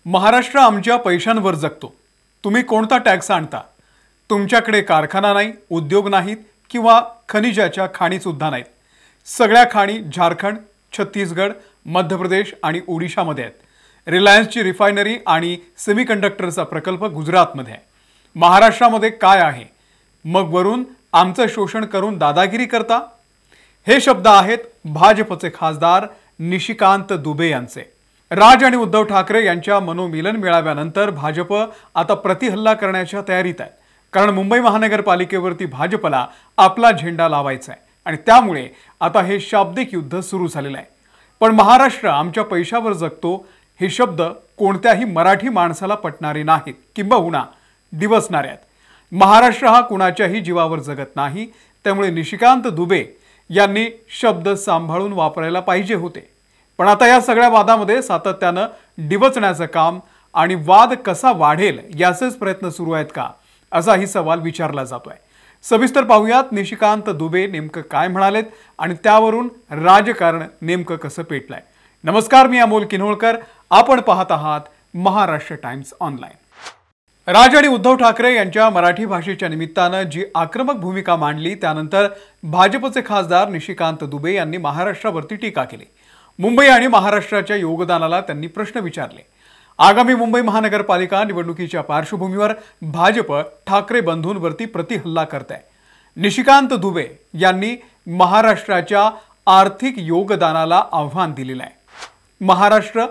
महाराष्ट्र आमच्या पैशांवर जगतो। तुम्ही कोणता टॅक्स आणता? तुमच्याकडे कारखाना नाही, उद्योग नाहीत किंवा खनिजाच्या खाणी सुद्धा नाहीत। सगळ्या खाणी झारखंड, छत्तीसगड, मध्य प्रदेश आणि ओडिशामध्ये आहेत। रिलायन्सची रिफायनरी आणि सेमीकंडक्टरचा प्रकल्प गुजरातमध्ये आहे। महाराष्ट्रामध्ये काय आहे? मग वरून आमचं शोषण करून दादागिरी करता? हे शब्द आहेत भाजपचे खासदार निशिकांत दुबे यांचे। राज आणि उद्धव ठाकरे यांच्या मनोमिलन मेळाव्यानंतर भाजप आता प्रतिहल्ला करण्याच्या तयारीत आहे। कारण मुंबई महानगरपालिकेवरती भाजपला आपला झेंडा लावायचा आहे आणि त्यामुळे आता हे शाब्दिक युद्ध सुरू झालेलं आहे। पण महाराष्ट्र आमच्या पैशावर जगतो हे शब्द कोणत्याही मराठी माणसाला पटणारे नाहीत किंबहुना दिवसणारे आहेत। महाराष्ट्र हा कुणाच्याही जीवावर जगत नाही, त्यामुळे निशिकांत दुबे यांनी शब्द सांभाळून वापरायला पाहिजे होते। पण आता या सगळ्या वादामध्ये सातत्यानं डिवचण्याचं काम आणि वाद कसा वाढेल याचेच प्रयत्न सुरू आहेत का, असाही सवाल विचारला जातोय। सविस्तर पाहूयात निशिकांत दुबे नेमकं काय म्हणालेत आणि त्यावरून राजकारण नेमकं कसं पेटलंय। नमस्कार, मी अमोल किन्होळकर, आपण पाहत आहात महाराष्ट्र टाइम्स ऑनलाइन। राज आणि उद्धव ठाकरे यांच्या मराठी भाषेच्या निमित्तानं जी आक्रमक भूमिका मांडली त्यानंतर भाजपचे खासदार निशिकांत दुबे यांनी महाराष्ट्रावरती टीका केली। मुंबई आणि महाराष्ट्राच्या योगदानाला त्यांनी प्रश्न विचारले। आगामी मुंबई महानगरपालिका निवडणुकीच्या पार्श्वभूमीवर भाजप ठाकरे बंधूंवरती प्रतिहल्ला करत आहे। निशिकांत दुबे यांनी महाराष्ट्राच्या आर्थिक योगदानाला आव्हान दिलेलं आहे। महाराष्ट्र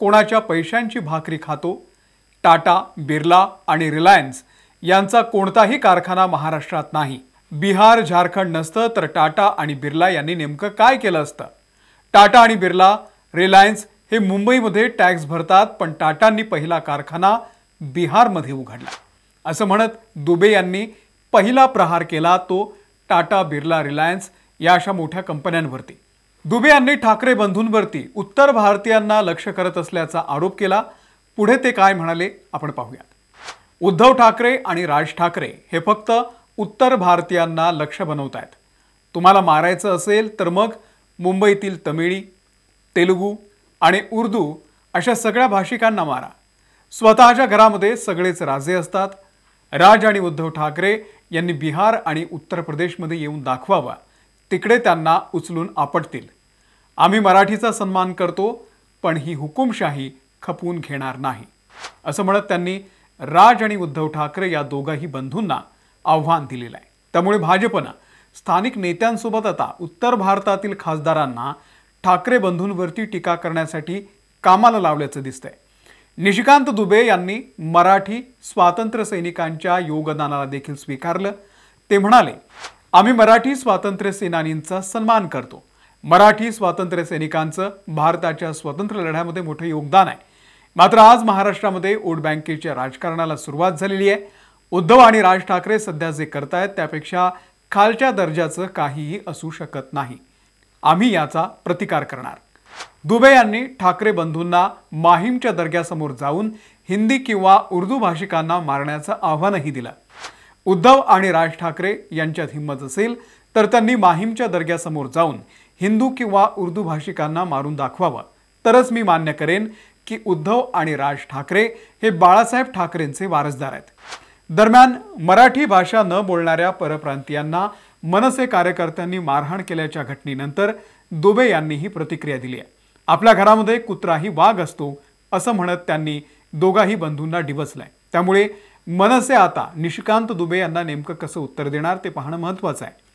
कोणाच्या पैशांची भाकरी खातो? टाटा, बिर्ला आणि रिलायन्स यांचा कोणताही कारखाना महाराष्ट्रात नाही। बिहार, झारखंड नसतं तर टाटा आणि बिर्ला यांनी नेमकं काय केलं असतं? टाटा आणि बिर्ला, रिलायन्स हे मुंबईमध्ये टॅक्स भरतात, पण टाटांनी पहिला कारखाना बिहारमध्ये उघडला। असं म्हणत दुबे यांनी पहिला प्रहार केला तो टाटा, बिर्ला, रिलायन्स या अशा मोठ्या कंपन्यांवरती। दुबे यांनी ठाकरे बंधूंवरती उत्तर भारतीयांना लक्ष्य करत असल्याचा आरोप केला। पुढे ते काय म्हणाले आपण पाहूयात। उद्धव ठाकरे आणि राज ठाकरे हे फक्त उत्तर भारतीयांना लक्ष्य बनवतायत। तुम्हाला मारायचं असेल तर मग मुंबईतील तमिळी, तेलुगू आणि उर्दू अशा सगळ्या भाषिकांना मारा। स्वतःच्या घरामध्ये सगळेच राजे असतात। राज आणि उद्धव ठाकरे यांनी बिहार आणि उत्तर प्रदेशमध्ये येऊन दाखवावा, तिकडे त्यांना उचलून आपटतील। आम्ही मराठीचा सन्मान करतो, पण ही हुकुमशाही खपून घेणार नाही, असं म्हणत त्यांनी राज आणि उद्धव ठाकरे या दोघाही बंधूंना आव्हान दिलेलं आहे। त्यामुळे भाजपनं स्थानिक नेत्यांसोबत आता उत्तर भारतातील खासदारांना ठाकरे बंधूंवरती टीका करण्यासाठी कामाला लावल्याचं दिसतंय। निशिकांत दुबे यांनी मराठी स्वातंत्र्य सैनिकांच्या योगदानाला देखील स्वीकारलं। ते म्हणाले, आम्ही मराठी स्वातंत्र्य सेनानींचा सन्मान करतो। मराठी स्वातंत्र्य सैनिकांचं भारताच्या स्वातंत्र्य लढ्यामध्ये मोठं योगदान आहे। मात्र आज महाराष्ट्रामध्ये वोट बँकेच्या राजकारणाला सुरुवात झालेली आहे। उद्धव आणि राज ठाकरे सध्या जे करतायत त्यापेक्षा खालच्या दर्जाचं काहीही असू शकत नाही। आम्ही याचा प्रतिकार करणार। दुबे यांनी ठाकरे बंधूंना माहीमच्या दर्ग्यासमोर जाऊन हिंदी किंवा उर्दू भाषिकांना मारण्याचं आव्हानही दिलं। उद्धव आणि राज ठाकरे यांच्यात हिंमत असेल तर त्यांनी माहीमच्या दर्ग्यासमोर जाऊन हिंदू किंवा उर्दू भाषिकांना मारून दाखवावं, तरच मी मान्य करेन की उद्धव आणि राज ठाकरे हे बाळासाहेब ठाकरेंचे वारसदार आहेत। दरम्यान मराठी भाषा न बोलणाऱ्या परप्रांतीयांना मनसे कार्यकर्त्यांनी मारहाण केल्याच्या घटनेनंतर दुबे यांनीही प्रतिक्रिया दिली आहे। आपल्या घरामध्ये कुत्राही वाघ असतो असं म्हणत त्यांनी दोघाही बंधूंना डिवचलंय। त्यामुळे मनसे आता निशिकांत दुबे यांना नेमकं कसं उत्तर देणार ते पाहणं महत्त्वाचं आहे।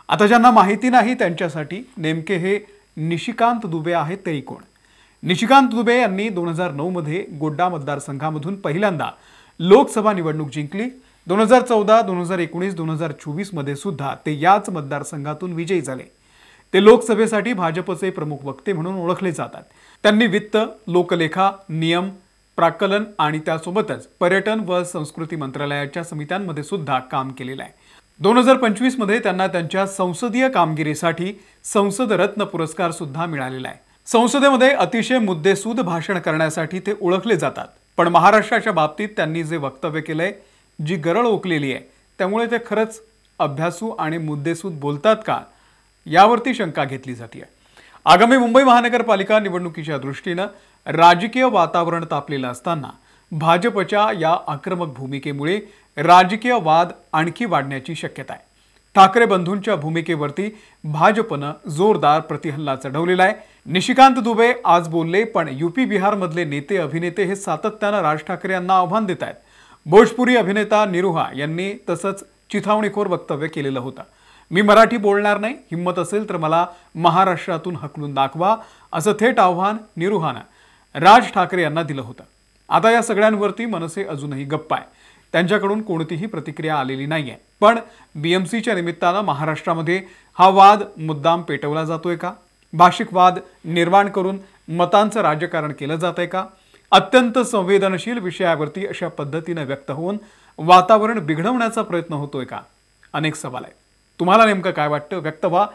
आता ज्यांना माहिती नाही त्यांच्यासाठी नेमके हे निशिकांत दुबे आहेत तरी कोण? निशिकांत दुबे यांनी 2009 मध्ये गोड्डा मतदारसंघामधून पहिल्यांदा लोकसभा निवडणूक जिंकली। 2014, 2019, 2024 मध्ये सुद्धा ते याच मतदारसंघातून विजयी झाले। ते लोकसभेसाठी भाजपचे प्रमुख वक्ते म्हणून ओळखले जातात। त्यांनी वित्त, लोकलेखा, नियम, प्राक्कलन आणि त्यासोबतच पर्यटन व संस्कृती मंत्रालयाच्या समित्यांमध्ये सुद्धा काम केलेलं आहे। 2025 मध्ये त्यांना त्यांच्या संसदीय कामगिरीसाठी संसद रत्न पुरस्कार सुद्धा मिळालेला आहे। संसदेमध्ये अतिशय मुद्देसूद भाषण करण्यासाठी ते ओळखले जातात। पण महाराष्ट्राच्या बाबतीत त्यांनी जे वक्तव्य केलंय, जी गरळ ओकलेली आहे, त्यामुळे ते खरंच अभ्यासू आणि मुद्देसूद बोलतात का, यावरती शंका घेतली जाते। आगामी मुंबई महानगरपालिका निवडणुकीच्या दृष्टीने राजकीय वातावरण तापलेलं असताना भाजपच्या या आक्रमक भूमिकेमुळे राजकीय वाद आणखी वाढण्याची शक्यता आहे। ठाकरे बंधूंच्या भूमिकेवरती भाजपनं जोरदार प्रतिहल्ला चढवलेला आहे। निशिकांत दुबे आज बोलले, पण यूपी बिहार मधले नेते अभिनेते हे सातत्यानं राज ठाकरे यांना आव्हान देत आहेत। भोजपुरी अभिनेता निरुहा यांनी तसंच चिथावणीखोर वक्तव्य केलेलं होतं। मी मराठी बोलणार नाही, हिम्मत असेल तर मला महाराष्ट्रातून हकलून दाखवा, असं थेट आव्हान निरुहानं राज ठाकरे यांना दिलं होतं। आता या सगळ्यांवरती मनसे अजूनही गप्प आहे, त्यांच्याकडून कोणतीही प्रतिक्रिया आलेली नाहीये। पण बीएमसीच्या निमित्तानं महाराष्ट्रामध्ये हा वाद मुद्दाम पेटवला जातोय का? भाषिक वाद निर्माण करून मतांचं राजकारण केलं जातंय का? अत्यंत संवेदनशील विषयावरती अशा पद्धतीने व्यक्त होऊन वातावरण बिघडवण्याचा प्रयत्न होतोय का? अनेक सवाल आहेत। तुम्हाला नेमकं काय वाटतं? व्यक्त व्हा।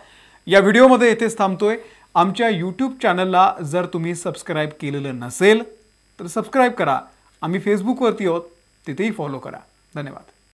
या व्हिडिओमध्ये इथेच थांबतोय। आमच्या YouTube चॅनलला जर तुम्ही सबस्क्राइब केलेलं नसेल तर सबस्क्राइब करा। आम्ही फेसबुकवरती आहोत, तिथेही फॉलो करा। धन्यवाद।